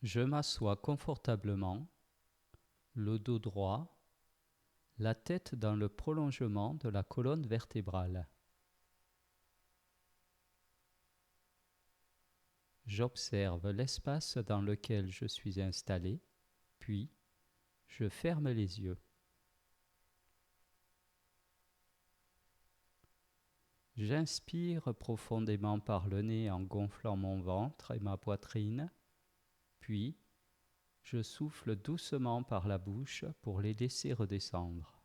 Je m'assois confortablement, le dos droit, la tête dans le prolongement de la colonne vertébrale. J'observe l'espace dans lequel je suis installé, puis je ferme les yeux. J'inspire profondément par le nez en gonflant mon ventre et ma poitrine, puis je souffle doucement par la bouche pour les laisser redescendre.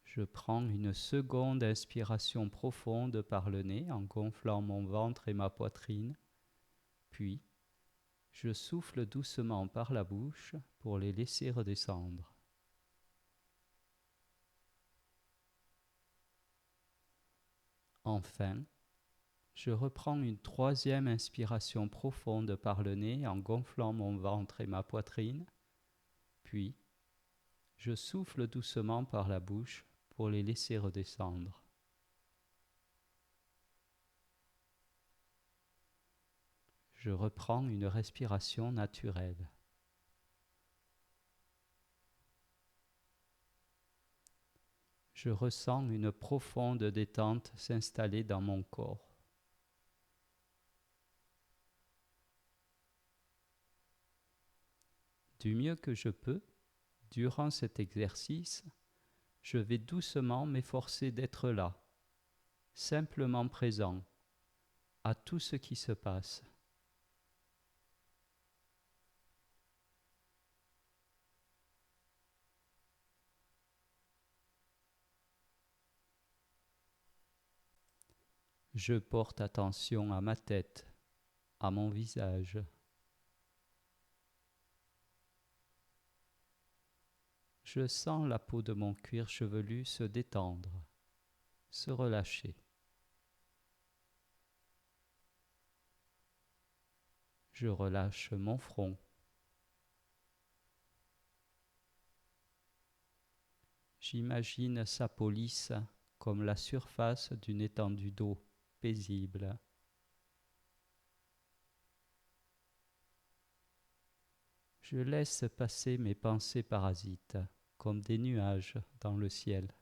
Je prends une seconde inspiration profonde par le nez en gonflant mon ventre et ma poitrine, puis je souffle doucement par la bouche pour les laisser redescendre. Enfin, je reprends une troisième inspiration profonde par le nez en gonflant mon ventre et ma poitrine, puis je souffle doucement par la bouche pour les laisser redescendre. Je reprends une respiration naturelle. Je ressens une profonde détente s'installer dans mon corps. Du mieux que je peux, durant cet exercice, je vais doucement m'efforcer d'être là, simplement présent à tout ce qui se passe. Je porte attention à ma tête, à mon visage. Je sens la peau de mon cuir chevelu se détendre, se relâcher. Je relâche mon front. J'imagine sa peau lisse comme la surface d'une étendue d'eau paisible. Je laisse passer mes pensées parasites comme des nuages dans le ciel.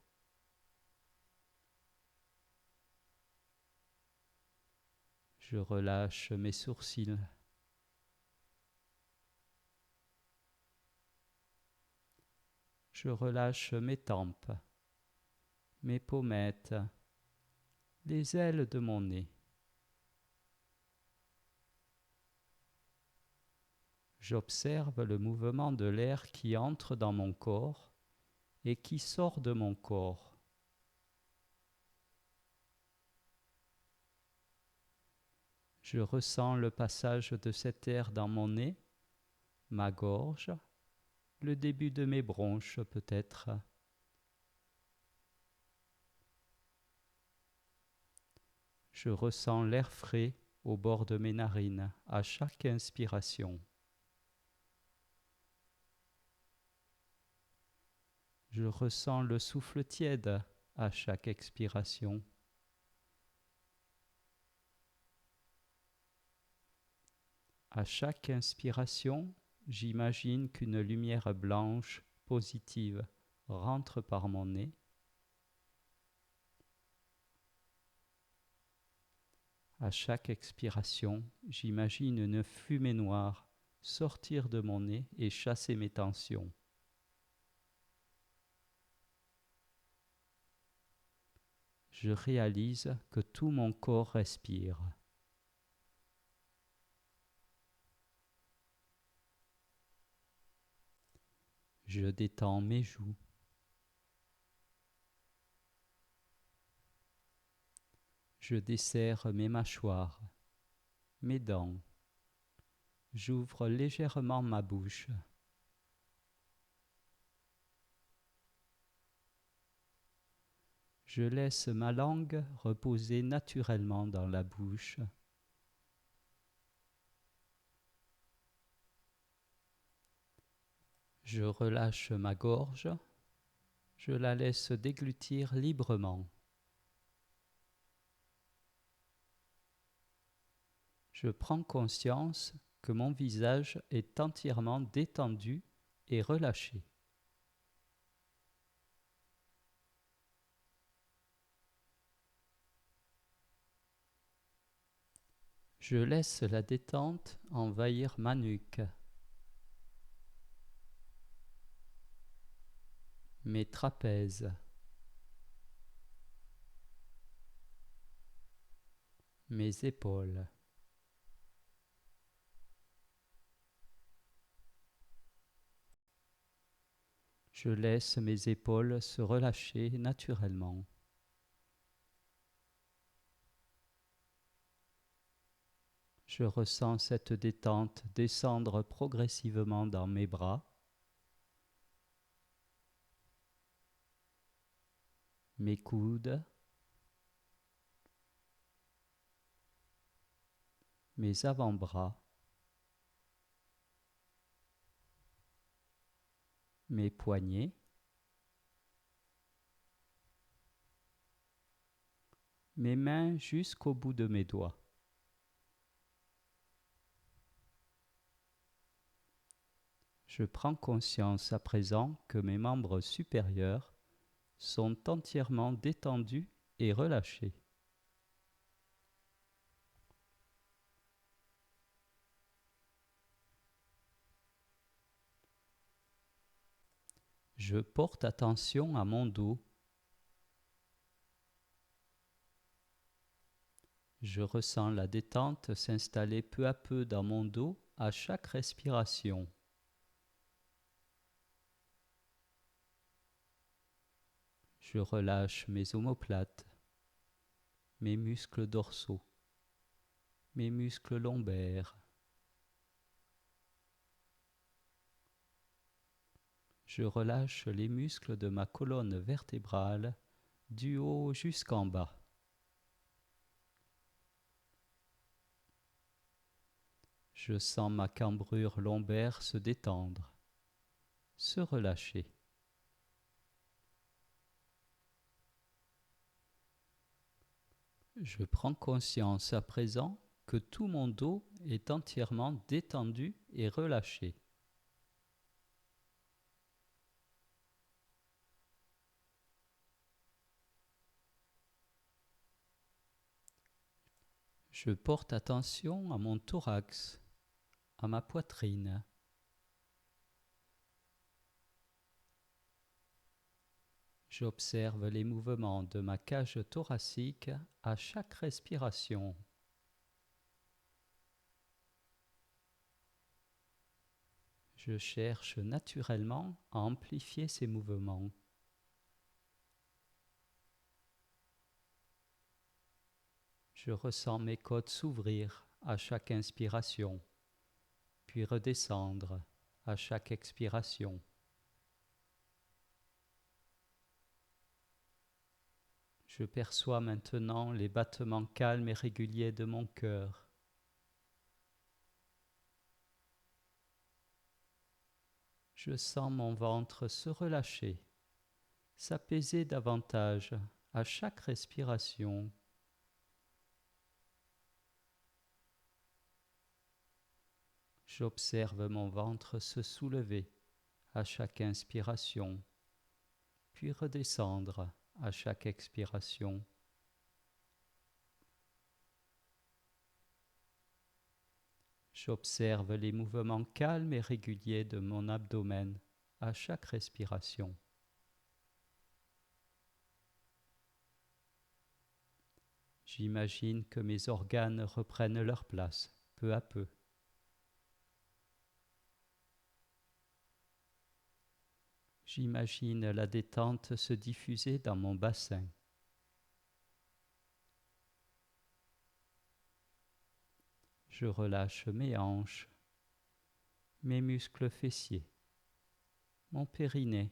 Je relâche mes sourcils. Je relâche mes tempes, mes pommettes, les ailes de mon nez. J'observe le mouvement de l'air qui entre dans mon corps et qui sort de mon corps. Je ressens le passage de cet air dans mon nez, ma gorge, le début de mes bronches peut-être. Je ressens l'air frais au bord de mes narines à chaque inspiration. Je ressens le souffle tiède à chaque expiration. À chaque inspiration, j'imagine qu'une lumière blanche, positive, rentre par mon nez. À chaque expiration, j'imagine une fumée noire sortir de mon nez et chasser mes tensions. Je réalise que tout mon corps respire. Je détends mes joues. Je desserre mes mâchoires, mes dents. J'ouvre légèrement ma bouche. Je laisse ma langue reposer naturellement dans la bouche. Je relâche ma gorge. Je la laisse déglutir librement. Je prends conscience que mon visage est entièrement détendu et relâché. Je laisse la détente envahir ma nuque, mes trapèzes, mes épaules. Je laisse mes épaules se relâcher naturellement. Je ressens cette détente descendre progressivement dans mes bras, mes coudes, mes avant-bras, mes poignets, mes mains jusqu'au bout de mes doigts. Je prends conscience à présent que mes membres supérieurs sont entièrement détendus et relâchés. Je porte attention à mon dos. Je ressens la détente s'installer peu à peu dans mon dos à chaque respiration. Je relâche mes omoplates, mes muscles dorsaux, mes muscles lombaires. Je relâche les muscles de ma colonne vertébrale du haut jusqu'en bas. Je sens ma cambrure lombaire se détendre, se relâcher. Je prends conscience à présent que tout mon dos est entièrement détendu et relâché. Je porte attention à mon thorax, à ma poitrine. J'observe les mouvements de ma cage thoracique à chaque respiration. Je cherche naturellement à amplifier ces mouvements. Je ressens mes côtes s'ouvrir à chaque inspiration, puis redescendre à chaque expiration. Je perçois maintenant les battements calmes et réguliers de mon cœur. Je sens mon ventre se relâcher, s'apaiser davantage à chaque respiration. J'observe mon ventre se soulever à chaque inspiration, puis redescendre à chaque expiration. J'observe les mouvements calmes et réguliers de mon abdomen à chaque respiration. J'imagine que mes organes reprennent leur place peu à peu. J'imagine la détente se diffuser dans mon bassin. Je relâche mes hanches, mes muscles fessiers, mon périnée.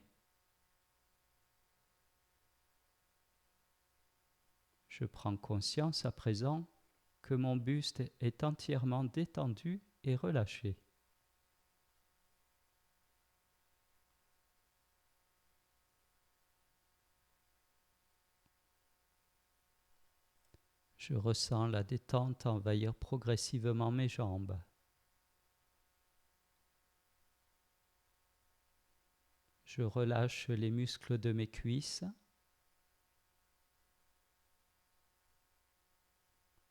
Je prends conscience à présent que mon buste est entièrement détendu et relâché. Je ressens la détente envahir progressivement mes jambes. Je relâche les muscles de mes cuisses,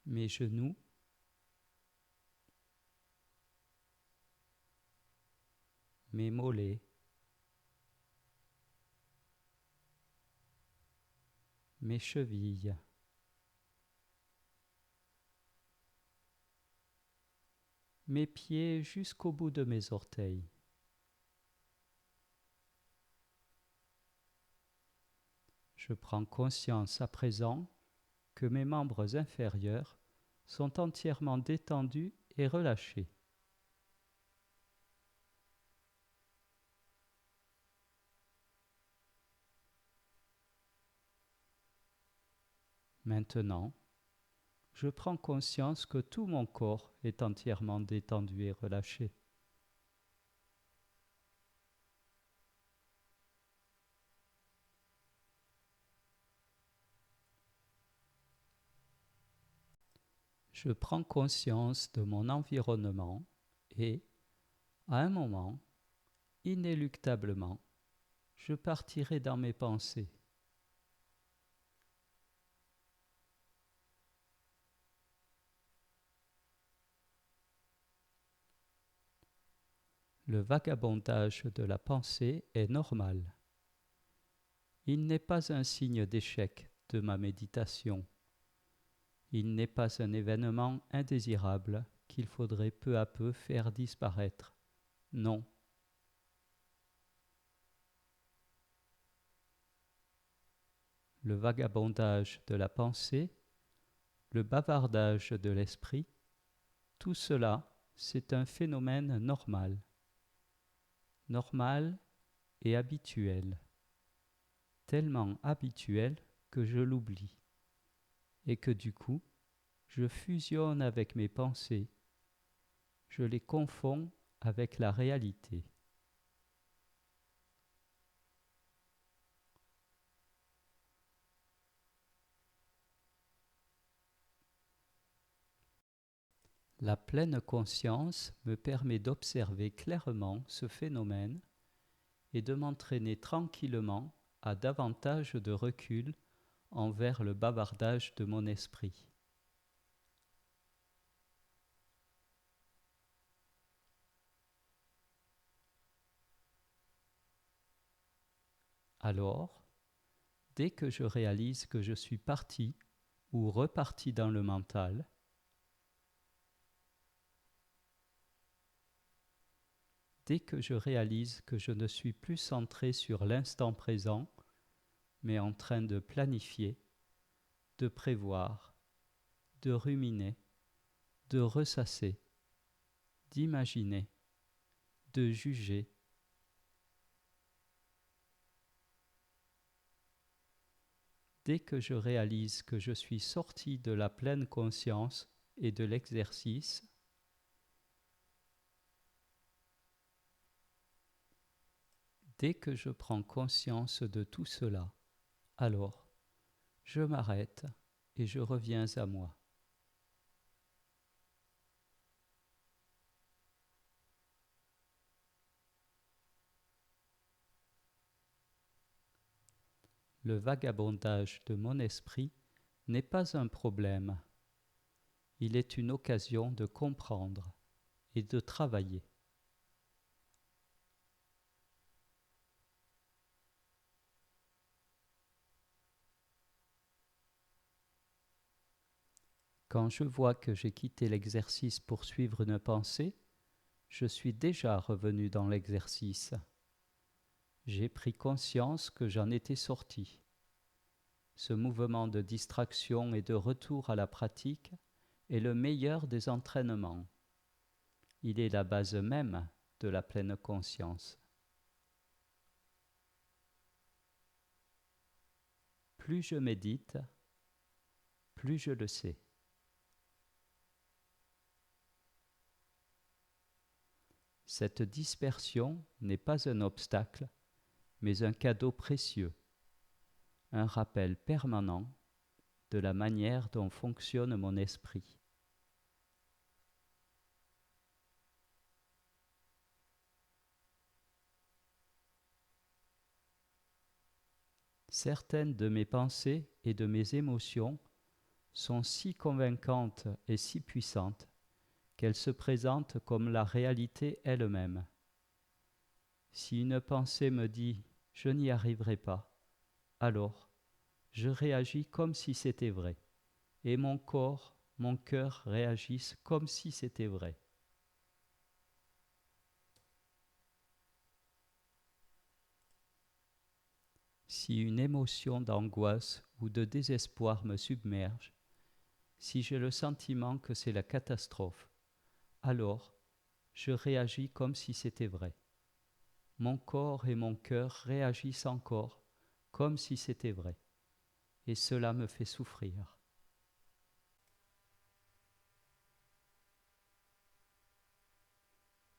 mes genoux, mes mollets, mes chevilles. Mes pieds jusqu'au bout de mes orteils. Je prends conscience à présent que mes membres inférieurs sont entièrement détendus et relâchés. Maintenant, je prends conscience que tout mon corps est entièrement détendu et relâché. Je prends conscience de mon environnement et, à un moment, inéluctablement, je partirai dans mes pensées. Le vagabondage de la pensée est normal. Il n'est pas un signe d'échec de ma méditation. Il n'est pas un événement indésirable qu'il faudrait peu à peu faire disparaître. Non. Le vagabondage de la pensée, le bavardage de l'esprit, tout cela, c'est un phénomène normal. Normal et habituel. Tellement habituel que je l'oublie. Et que du coup, je fusionne avec mes pensées. Je les confonds avec la réalité. La pleine conscience me permet d'observer clairement ce phénomène et de m'entraîner tranquillement à davantage de recul envers le bavardage de mon esprit. Alors, dès que je réalise que je suis parti ou reparti dans le mental, dès que je réalise que je ne suis plus centré sur l'instant présent, mais en train de planifier, de prévoir, de ruminer, de ressasser, d'imaginer, de juger, dès que je réalise que je suis sorti de la pleine conscience et de l'exercice, dès que je prends conscience de tout cela, alors je m'arrête et je reviens à moi. Le vagabondage de mon esprit n'est pas un problème. Il est une occasion de comprendre et de travailler. Quand je vois que j'ai quitté l'exercice pour suivre une pensée, je suis déjà revenu dans l'exercice. J'ai pris conscience que j'en étais sorti. Ce mouvement de distraction et de retour à la pratique est le meilleur des entraînements. Il est la base même de la pleine conscience. Plus je médite, plus je le sais. Cette dispersion n'est pas un obstacle, mais un cadeau précieux, un rappel permanent de la manière dont fonctionne mon esprit. Certaines de mes pensées et de mes émotions sont si convaincantes et si puissantes qu'elles se présentent comme la réalité elle-même. Si une pensée me dit « je n'y arriverai pas », alors je réagis comme si c'était vrai, et mon corps, mon cœur réagissent comme si c'était vrai. Si une émotion d'angoisse ou de désespoir me submerge, si j'ai le sentiment que c'est la catastrophe, alors je réagis comme si c'était vrai. Mon corps et mon cœur réagissent encore comme si c'était vrai, et cela me fait souffrir.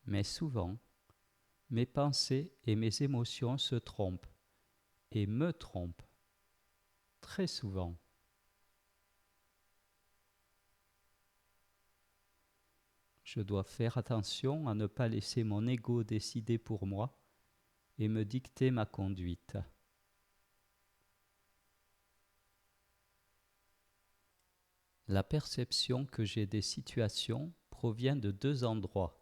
Mais souvent, mes pensées et mes émotions se trompent, et me trompent, très souvent. Je dois faire attention à ne pas laisser mon ego décider pour moi et me dicter ma conduite. La perception que j'ai des situations provient de deux endroits,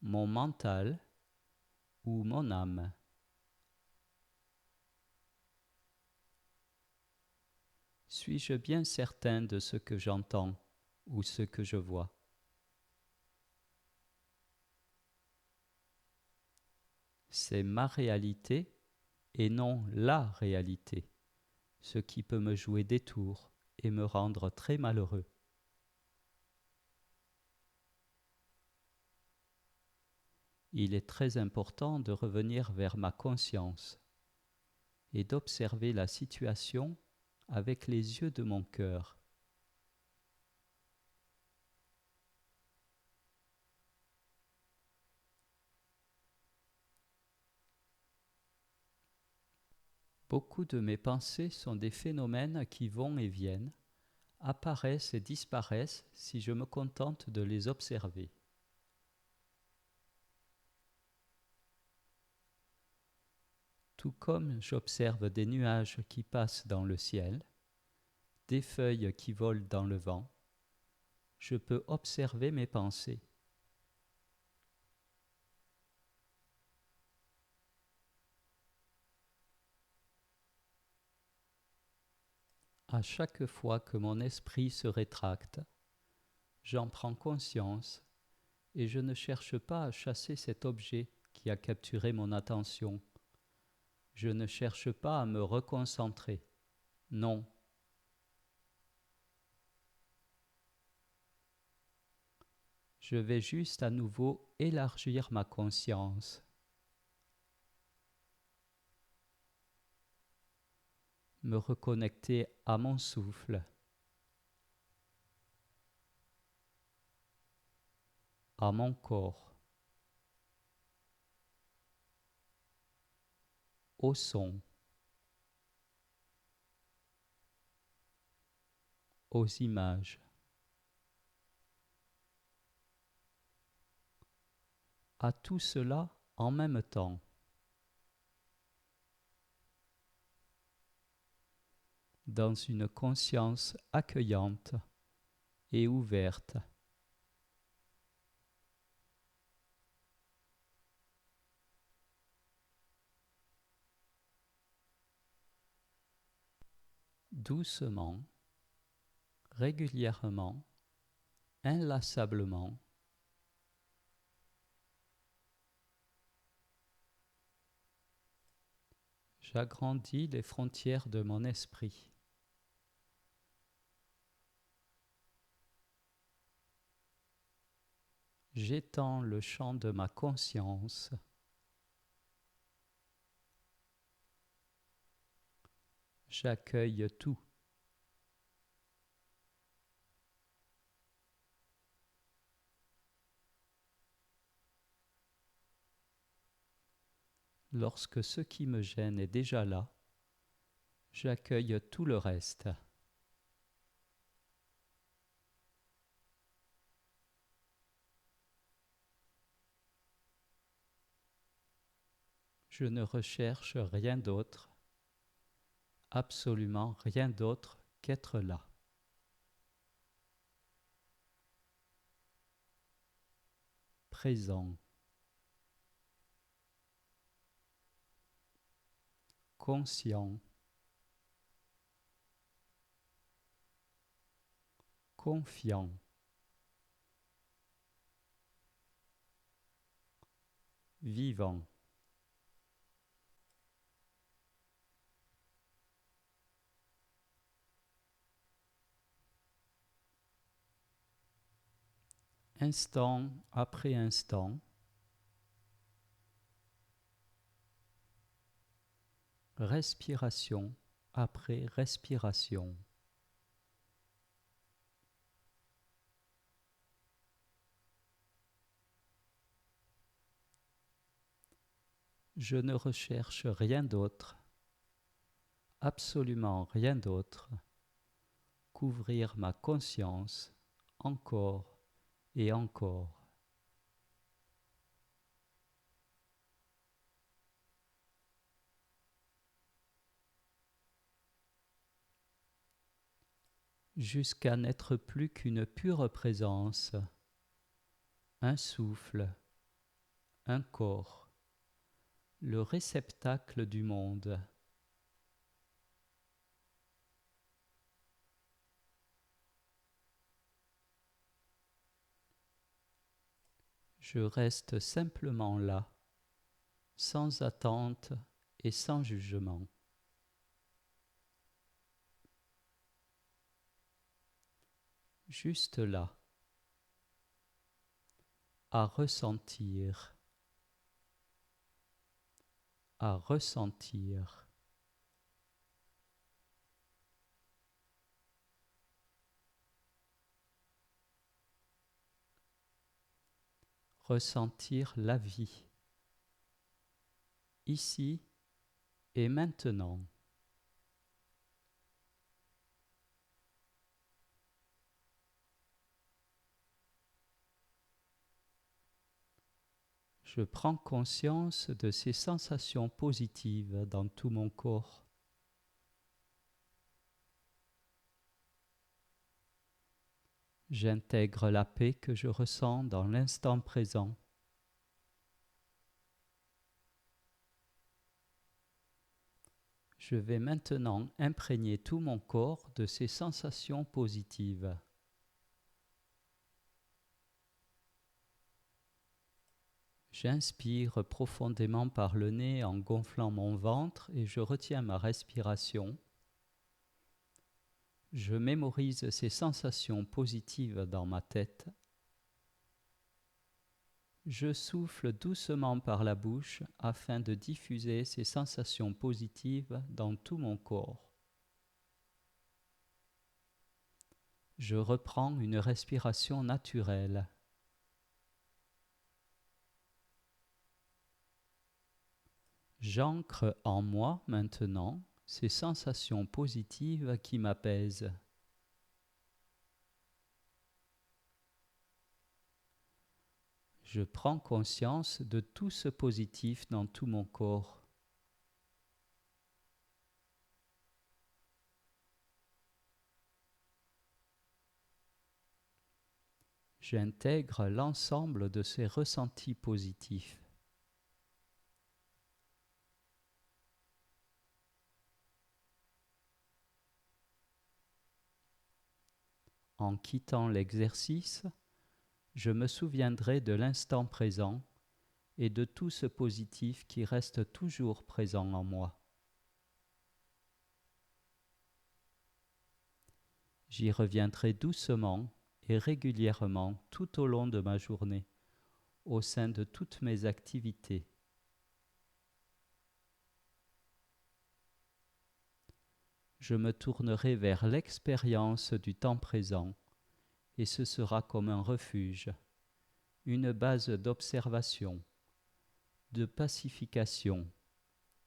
mon mental ou mon âme. Suis-je bien certain de ce que j'entends ou ce que je vois ? C'est ma réalité et non la réalité, ce qui peut me jouer des tours et me rendre très malheureux. Il est très important de revenir vers ma conscience et d'observer la situation avec les yeux de mon cœur. Beaucoup de mes pensées sont des phénomènes qui vont et viennent, apparaissent et disparaissent si je me contente de les observer. Tout comme j'observe des nuages qui passent dans le ciel, des feuilles qui volent dans le vent, je peux observer mes pensées. À chaque fois que mon esprit se rétracte, j'en prends conscience et je ne cherche pas à chasser cet objet qui a capturé mon attention. Je ne cherche pas à me reconcentrer. Non. Je vais juste à nouveau élargir ma conscience. Me reconnecter à mon souffle, à mon corps, au son, aux images, à tout cela en même temps. Dans une conscience accueillante et ouverte. Doucement, régulièrement, inlassablement, j'agrandis les frontières de mon esprit. J'étends le champ de ma conscience. J'accueille tout. Lorsque ce qui me gêne est déjà là, j'accueille tout le reste. Je ne recherche rien d'autre, absolument rien d'autre qu'être là. Présent, conscient, confiant, vivant. Instant après instant, respiration après respiration. Je ne recherche rien d'autre, absolument rien d'autre, qu'ouvrir ma conscience encore et encore. Jusqu'à n'être plus qu'une pure présence, un souffle, un corps, le réceptacle du monde. Je reste simplement là, sans attente et sans jugement. Juste là, à ressentir, à ressentir. Ressentir la vie, ici et maintenant. Je prends conscience de ces sensations positives dans tout mon corps. J'intègre la paix que je ressens dans l'instant présent. Je vais maintenant imprégner tout mon corps de ces sensations positives. J'inspire profondément par le nez en gonflant mon ventre et je retiens ma respiration. Je mémorise ces sensations positives dans ma tête. Je souffle doucement par la bouche afin de diffuser ces sensations positives dans tout mon corps. Je reprends une respiration naturelle. J'ancre en moi maintenant ces sensations positives qui m'apaisent. Je prends conscience de tout ce positif dans tout mon corps. J'intègre l'ensemble de ces ressentis positifs. En quittant l'exercice, je me souviendrai de l'instant présent et de tout ce positif qui reste toujours présent en moi. J'y reviendrai doucement et régulièrement tout au long de ma journée, au sein de toutes mes activités. Je me tournerai vers l'expérience du temps présent et ce sera comme un refuge, une base d'observation, de pacification,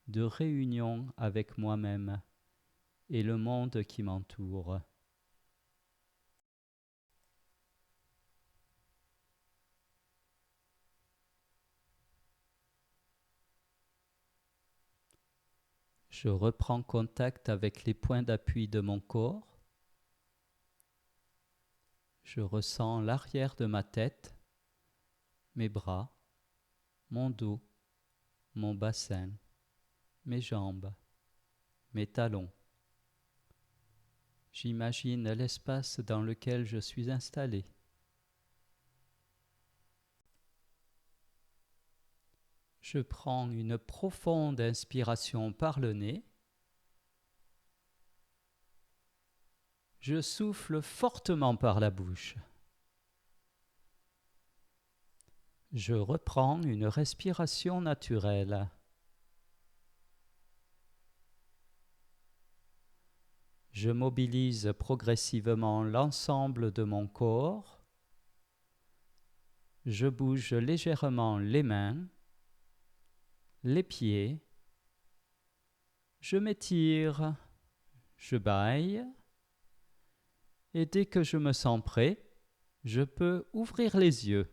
de réunion avec moi-même et le monde qui m'entoure. Je reprends contact avec les points d'appui de mon corps. Je ressens l'arrière de ma tête, mes bras, mon dos, mon bassin, mes jambes, mes talons. J'imagine l'espace dans lequel je suis installé. Je prends une profonde inspiration par le nez. Je souffle fortement par la bouche. Je reprends une respiration naturelle. Je mobilise progressivement l'ensemble de mon corps. Je bouge légèrement les mains, les pieds. Je m'étire, je bâille. Et dès que je me sens prêt, je peux ouvrir les yeux.